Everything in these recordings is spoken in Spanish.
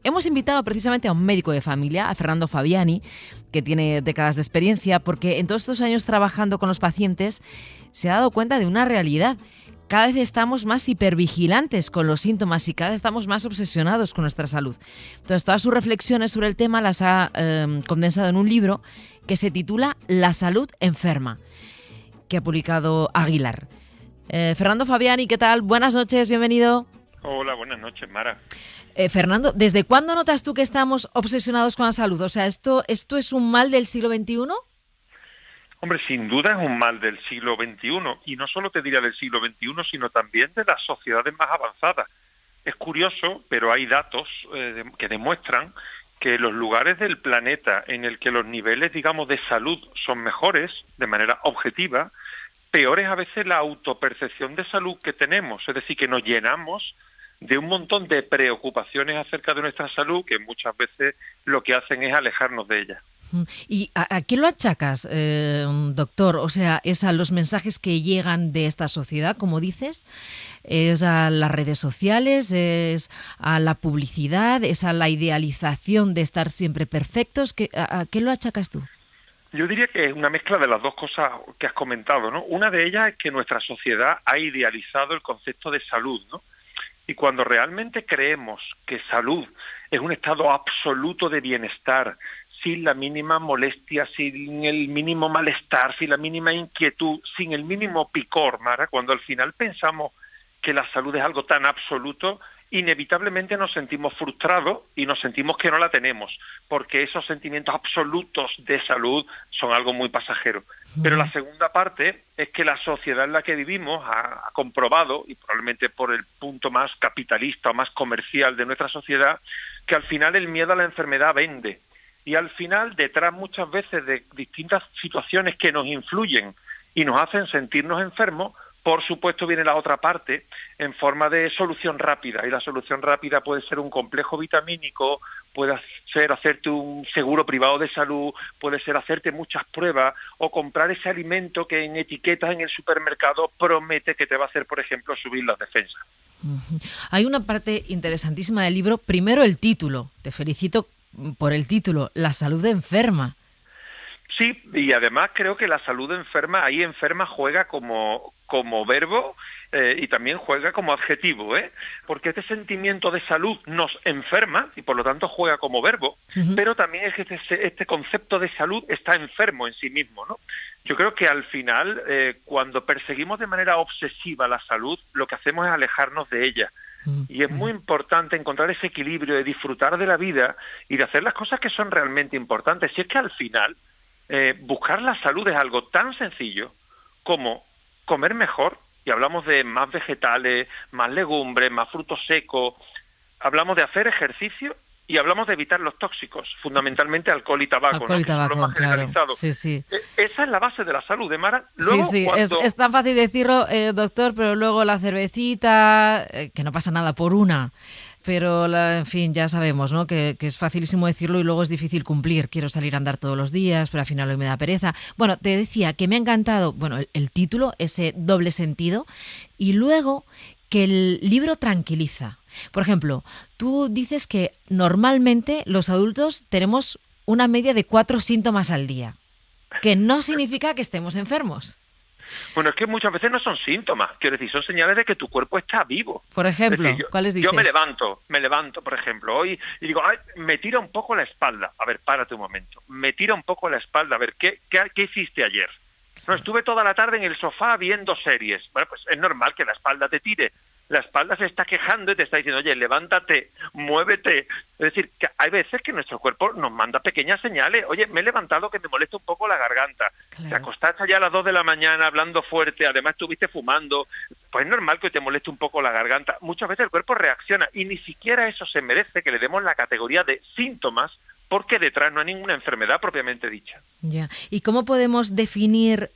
hemos invitado precisamente a un médico de familia, a Fernando Fabiani, que tiene décadas de experiencia, porque en todos estos años trabajando con los pacientes se ha dado cuenta de una realidad. Cada vez estamos más hipervigilantes con los síntomas y cada vez estamos más obsesionados con nuestra salud. Entonces, todas sus reflexiones sobre el tema las ha condensado en un libro que se titula La salud enferma, que ha publicado Aguilar. Fernando Fabiani, ¿qué tal? Buenas noches, bienvenido. Hola, buenas noches, Mara. Fernando, ¿desde cuándo notas tú que estamos obsesionados con la salud? O sea, ¿esto es un mal del siglo XXI? Hombre, sin duda es un mal del siglo XXI, y no solo te diría del siglo XXI, sino también de las sociedades más avanzadas. Es curioso, pero hay datos que demuestran que los lugares del planeta en el que los niveles, digamos, de salud son mejores, de manera objetiva, peor es a veces la autopercepción de salud que tenemos, es decir, que nos llenamos de un montón de preocupaciones acerca de nuestra salud que muchas veces lo que hacen es alejarnos de ella. ¿Y a qué lo achacas, doctor? O sea, ¿es a los mensajes que llegan de esta sociedad, como dices? ¿Es a las redes sociales? ¿Es a la publicidad? ¿Es a la idealización de estar siempre perfectos? ¿A qué lo achacas tú? Yo diría que es una mezcla de las dos cosas que has comentado, ¿no? Una de ellas es que nuestra sociedad ha idealizado el concepto de salud, ¿no? Y cuando realmente creemos que salud es un estado absoluto de bienestar, sin la mínima molestia, sin el mínimo malestar, sin la mínima inquietud, sin el mínimo picor, Mara, cuando al final pensamos que la salud es algo tan absoluto, inevitablemente nos sentimos frustrados y nos sentimos que no la tenemos, porque esos sentimientos absolutos de salud son algo muy pasajero. Pero la segunda parte es que la sociedad en la que vivimos ha comprobado, y probablemente por el punto más capitalista o más comercial de nuestra sociedad, que al final el miedo a la enfermedad vende. Y al final, detrás muchas veces de distintas situaciones que nos influyen y nos hacen sentirnos enfermos, por supuesto viene la otra parte en forma de solución rápida. Y la solución rápida puede ser un complejo vitamínico, puede ser hacerte un seguro privado de salud, puede ser hacerte muchas pruebas o comprar ese alimento que en etiquetas en el supermercado promete que te va a hacer, por ejemplo, subir las defensas. Hay una parte interesantísima del libro. Primero, el título. Te felicito por el título, La salud enferma. Sí, y además creo que la salud enferma, ahí enferma juega como verbo y también juega como adjetivo, porque este sentimiento de salud nos enferma y por lo tanto juega como verbo, pero también es que este concepto de salud está enfermo en sí mismo, ¿no? Yo creo que al final, cuando perseguimos de manera obsesiva la salud, lo que hacemos es alejarnos de ella. Y es muy importante encontrar ese equilibrio de disfrutar de la vida y de hacer las cosas que son realmente importantes. Si es que al final buscar la salud es algo tan sencillo como comer mejor, y hablamos de más vegetales, más legumbres, más frutos secos, hablamos de hacer ejercicio y hablamos de evitar los tóxicos, fundamentalmente alcohol y tabaco, alcohol y tabaco, lo más generalizado. Sí, sí. Esa es la base de la salud, de Mara. Luego, sí. Es tan fácil decirlo, doctor, pero luego la cervecita, que no pasa nada por una. Pero, en fin, ya sabemos, ¿no? Que es facilísimo decirlo y luego es difícil cumplir. Quiero salir a andar todos los días, pero al final hoy me da pereza. Bueno, te decía que me ha encantado, bueno, el título, ese doble sentido, y luego que el libro tranquiliza. Por ejemplo, tú dices que normalmente los adultos tenemos una media de 4 síntomas al día, que no significa que estemos enfermos. Bueno, es que muchas veces no son síntomas, quiero decir, son señales de que tu cuerpo está vivo. Por ejemplo, ¿cuáles dices? Yo me levanto, por ejemplo, hoy y digo, ay, me tira un poco la espalda. A ver, párate un momento. Me tira un poco la espalda. A ver, ¿qué hiciste ayer? No, estuve toda la tarde en el sofá viendo series. Bueno, pues es normal que la espalda te tire. La espalda se está quejando y te está diciendo, oye, levántate, muévete. Es decir, que hay veces que nuestro cuerpo nos manda pequeñas señales. Oye, me he levantado que me molesta un poco la garganta. Claro. Te acostaste ya a las 2 de la mañana hablando fuerte, además estuviste fumando. Pues es normal que te moleste un poco la garganta. Muchas veces el cuerpo reacciona y ni siquiera eso se merece que le demos la categoría de síntomas, porque detrás no hay ninguna enfermedad propiamente dicha. Ya. ¿Y cómo podemos definir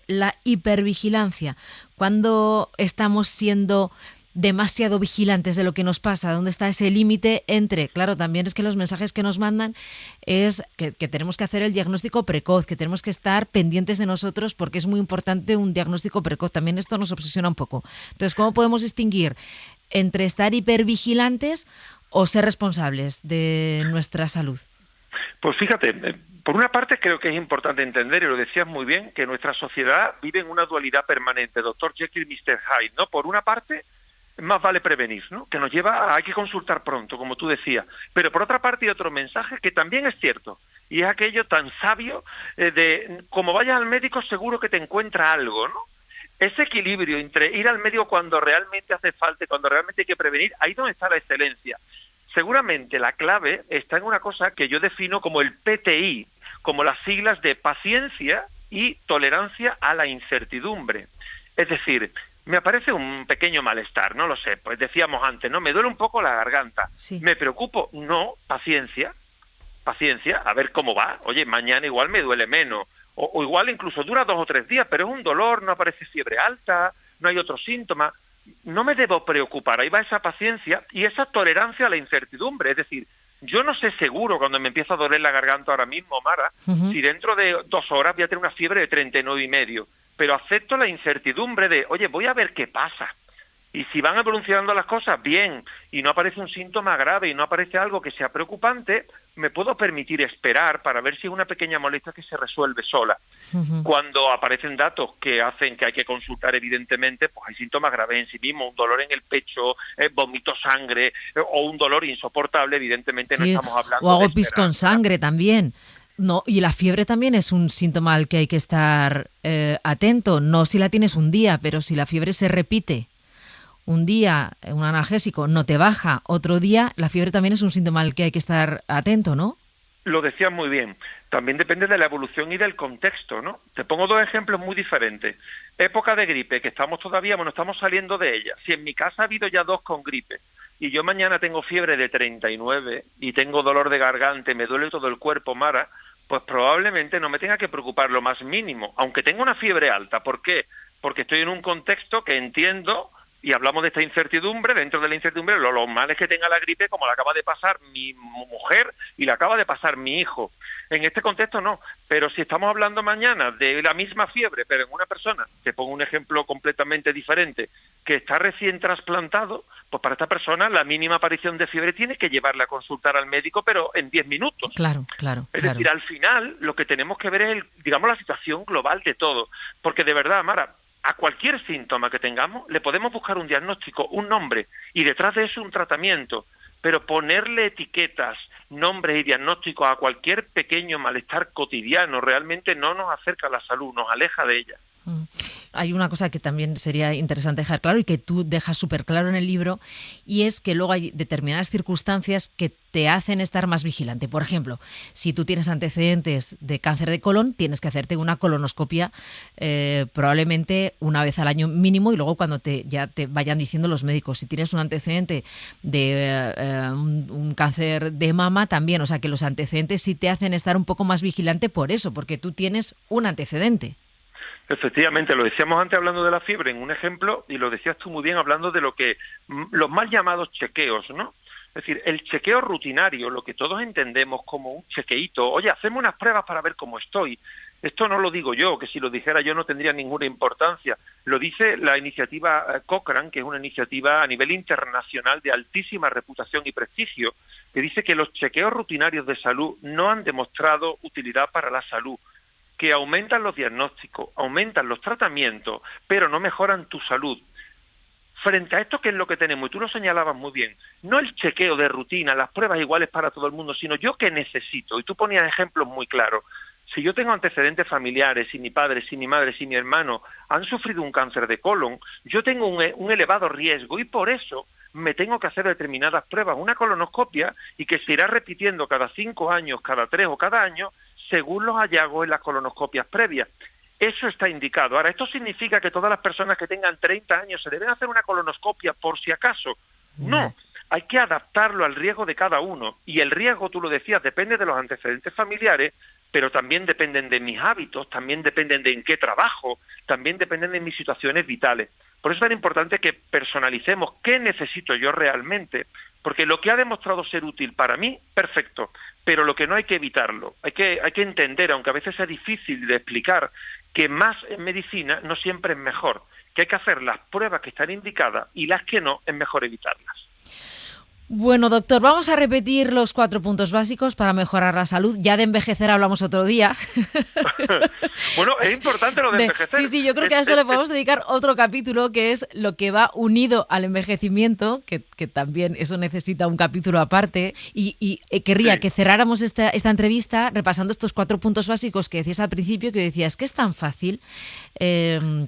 la hipervigilancia? ¿Cuándo estamos siendo demasiado vigilantes de lo que nos pasa? ¿Dónde está ese límite entre, claro, también es que los mensajes que nos mandan es que tenemos que hacer el diagnóstico precoz, que tenemos que estar pendientes de nosotros porque es muy importante un diagnóstico precoz? También esto nos obsesiona un poco. Entonces, ¿cómo podemos distinguir entre estar hipervigilantes o ser responsables de nuestra salud? Pues fíjate, por una parte creo que es importante entender, y lo decías muy bien, que nuestra sociedad vive en una dualidad permanente, Dr. Jekyll y Mr. Hyde, ¿no? Por una parte, más vale prevenir, ¿no? Que nos lleva a hay que consultar pronto, como tú decías. Pero por otra parte hay otro mensaje que también es cierto, y es aquello tan sabio de como vayas al médico seguro que te encuentra algo, ¿no? Ese equilibrio entre ir al médico cuando realmente hace falta y cuando realmente hay que prevenir, ahí es donde está la excelencia. Seguramente la clave está en una cosa que yo defino como el PTI, como las siglas de paciencia y tolerancia a la incertidumbre. Es decir, me aparece un pequeño malestar, no lo sé, pues decíamos antes, ¿no? Me duele un poco la garganta. Sí. ¿Me preocupo? No, paciencia, a ver cómo va. Oye, mañana igual me duele menos, o igual incluso dura 2 o 3 días, pero es un dolor, no aparece fiebre alta, no hay otros síntomas. No me debo preocupar, ahí va esa paciencia y esa tolerancia a la incertidumbre, es decir, yo no sé seguro cuando me empieza a doler la garganta ahora mismo, Mara, si dentro de 2 horas voy a tener una fiebre de 39,5, pero acepto la incertidumbre de, oye, voy a ver qué pasa. Y si van evolucionando las cosas bien y no aparece un síntoma grave y no aparece algo que sea preocupante, me puedo permitir esperar para ver si es una pequeña molestia que se resuelve sola. Cuando aparecen datos que hacen que hay que consultar, evidentemente, pues hay síntomas graves en sí mismos, un dolor en el pecho, vómito, sangre o un dolor insoportable, evidentemente sí, no estamos hablando o hago de pis esperar, con sangre también. No, y la fiebre también es un síntoma al que hay que estar atento, no si la tienes un día, pero si la fiebre se repite. Un día un analgésico no te baja, otro día la fiebre también es un síntoma al que hay que estar atento, ¿no? Lo decías muy bien. También depende de la evolución y del contexto, ¿no? Te pongo 2 ejemplos muy diferentes. Época de gripe, que estamos saliendo de ella. Si en mi casa ha habido ya 2 con gripe y yo mañana tengo fiebre de 39 y tengo dolor de garganta, me duele todo el cuerpo, Mara, pues probablemente no me tenga que preocupar lo más mínimo, aunque tenga una fiebre alta. ¿Por qué? Porque estoy en un contexto que entiendo. Y hablamos de esta incertidumbre, dentro de la incertidumbre, lo mal es que tenga la gripe como la acaba de pasar mi mujer y la acaba de pasar mi hijo. En este contexto no, pero si estamos hablando mañana de la misma fiebre, pero en una persona, te pongo un ejemplo completamente diferente, que está recién trasplantado, pues para esta persona la mínima aparición de fiebre tiene que llevarle a consultar al médico, pero en 10 minutos. Claro. Es decir, al final lo que tenemos que ver es, digamos, la situación global de todo, porque de verdad, Mara, a cualquier síntoma que tengamos le podemos buscar un diagnóstico, un nombre, y detrás de eso un tratamiento, pero ponerle etiquetas, nombres y diagnósticos a cualquier pequeño malestar cotidiano realmente no nos acerca a la salud, nos aleja de ella. Hay una cosa que también sería interesante dejar claro y que tú dejas súper claro en el libro, y es que luego hay determinadas circunstancias que te hacen estar más vigilante. Por ejemplo, si tú tienes antecedentes de cáncer de colon, tienes que hacerte una colonoscopia probablemente una vez al año mínimo, y luego cuando ya te vayan diciendo los médicos. Si tienes un antecedente de un cáncer de mama también, o sea que los antecedentes sí te hacen estar un poco más vigilante por eso, porque tú tienes un antecedente. Efectivamente, lo decíamos antes hablando de la fiebre en un ejemplo, y lo decías tú muy bien hablando de los mal llamados chequeos, ¿no? Es decir, el chequeo rutinario, lo que todos entendemos como un chequeíto, oye, hacemos unas pruebas para ver cómo estoy. Esto no lo digo yo, que si lo dijera yo no tendría ninguna importancia. Lo dice la iniciativa Cochrane, que es una iniciativa a nivel internacional de altísima reputación y prestigio, que dice que los chequeos rutinarios de salud no han demostrado utilidad para la salud, que aumentan los diagnósticos, aumentan los tratamientos, pero no mejoran tu salud. Frente a esto, ¿qué es lo que tenemos? Y tú lo señalabas muy bien. No el chequeo de rutina, las pruebas iguales para todo el mundo, sino yo qué necesito. Y tú ponías ejemplos muy claros. Si yo tengo antecedentes familiares, si mi padre, si mi madre, si mi hermano han sufrido un cáncer de colon, yo tengo un elevado riesgo y por eso me tengo que hacer determinadas pruebas, una colonoscopia, y que se irá repitiendo cada 5 años, cada 3 o cada año, según los hallazgos en las colonoscopias previas. Eso está indicado. Ahora, ¿esto significa que todas las personas que tengan 30 años se deben hacer una colonoscopia por si acaso? No, hay que adaptarlo al riesgo de cada uno. Y el riesgo, tú lo decías, depende de los antecedentes familiares, pero también dependen de mis hábitos, también dependen de en qué trabajo, también dependen de mis situaciones vitales. Por eso es tan importante que personalicemos qué necesito yo realmente, porque lo que ha demostrado ser útil para mí, perfecto, pero lo que no hay que evitarlo. Hay que entender, aunque a veces sea difícil de explicar, que más en medicina no siempre es mejor, que hay que hacer las pruebas que están indicadas y las que no es mejor evitarlas. Bueno, doctor, vamos a repetir los 4 puntos básicos para mejorar la salud. Ya de envejecer hablamos otro día. Bueno, es importante lo de envejecer. Sí, yo creo que a eso le podemos dedicar otro capítulo, que es lo que va unido al envejecimiento, que también eso necesita un capítulo aparte. Y querría que cerráramos esta entrevista repasando estos 4 puntos básicos que decías al principio, que decías que es tan fácil,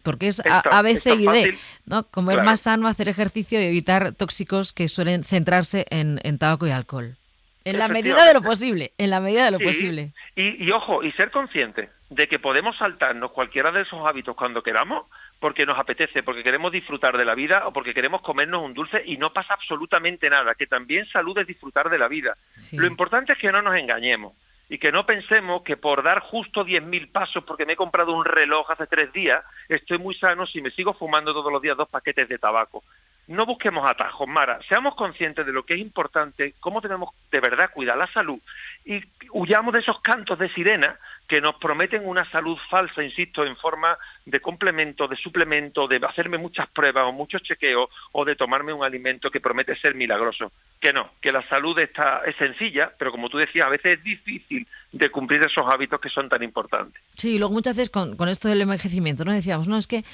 porque es A, B, C y D, ¿no? Comer más sano, hacer ejercicio y evitar tóxicos que suelen centrarse en tabaco y alcohol. En la medida de lo posible, en la medida de lo posible. Y ojo, y ser consciente de que podemos saltarnos cualquiera de esos hábitos cuando queramos, porque nos apetece, porque queremos disfrutar de la vida o porque queremos comernos un dulce y no pasa absolutamente nada, que también salud es disfrutar de la vida. Sí. Lo importante es que no nos engañemos y que no pensemos que por dar justo 10.000 pasos porque me he comprado un reloj hace 3 días, estoy muy sano si me sigo fumando todos los días 2 paquetes de tabaco. No busquemos atajos, Mara. Seamos conscientes de lo que es importante, cómo tenemos de verdad cuidar la salud y huyamos de esos cantos de sirena que nos prometen una salud falsa, insisto, en forma de complemento, de suplemento, de hacerme muchas pruebas o muchos chequeos o de tomarme un alimento que promete ser milagroso. Que no, que la salud es sencilla, pero como tú decías, a veces es difícil de cumplir esos hábitos que son tan importantes. Sí, luego muchas veces con esto del envejecimiento, ¿no? Decíamos, no, es que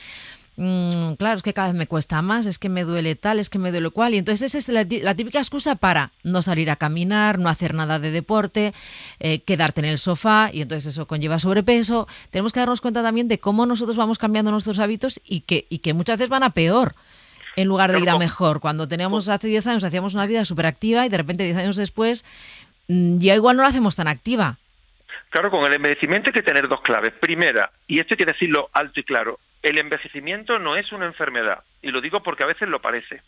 claro, es que cada vez me cuesta más, es que me duele tal, es que me duele cual. Y entonces esa es la típica excusa para no salir a caminar, no hacer nada de deporte, quedarte en el sofá, y entonces eso conlleva sobrepeso. Tenemos que darnos cuenta también de cómo nosotros vamos cambiando nuestros hábitos y que muchas veces van a peor en lugar de ir a mejor. Cuando teníamos hace 10 años hacíamos una vida súper activa y de repente 10 años después ya igual no la hacemos tan activa. Claro, con el envejecimiento hay que tener 2 claves. Primera, y esto hay que decirlo alto y claro, el envejecimiento no es una enfermedad, y lo digo porque a veces lo parece.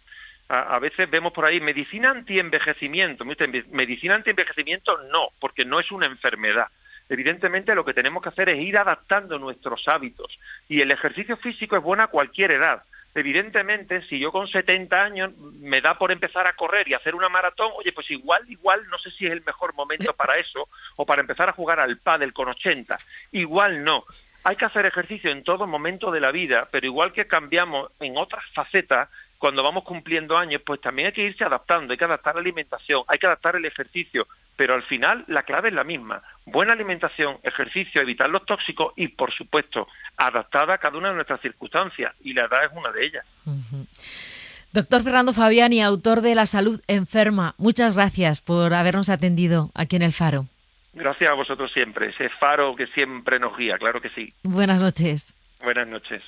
A veces vemos por ahí medicina anti-envejecimiento. Medicina anti-envejecimiento no, porque no es una enfermedad. Evidentemente lo que tenemos que hacer es ir adaptando nuestros hábitos, y el ejercicio físico es bueno a cualquier edad. Evidentemente, si yo con 70 años me da por empezar a correr y hacer una maratón, oye, pues igual, no sé si es el mejor momento para eso, o para empezar a jugar al pádel con 80. Igual no. Hay que hacer ejercicio en todo momento de la vida, pero igual que cambiamos en otras facetas, cuando vamos cumpliendo años, pues también hay que irse adaptando, hay que adaptar la alimentación, hay que adaptar el ejercicio, pero al final la clave es la misma: buena alimentación, ejercicio, evitar los tóxicos y, por supuesto, adaptada a cada una de nuestras circunstancias, y la edad es una de ellas. Uh-huh. Doctor Fernando Fabiani, autor de La salud enferma, muchas gracias por habernos atendido aquí en El Faro. Gracias a vosotros siempre, ese faro que siempre nos guía, claro que sí. Buenas noches. Buenas noches.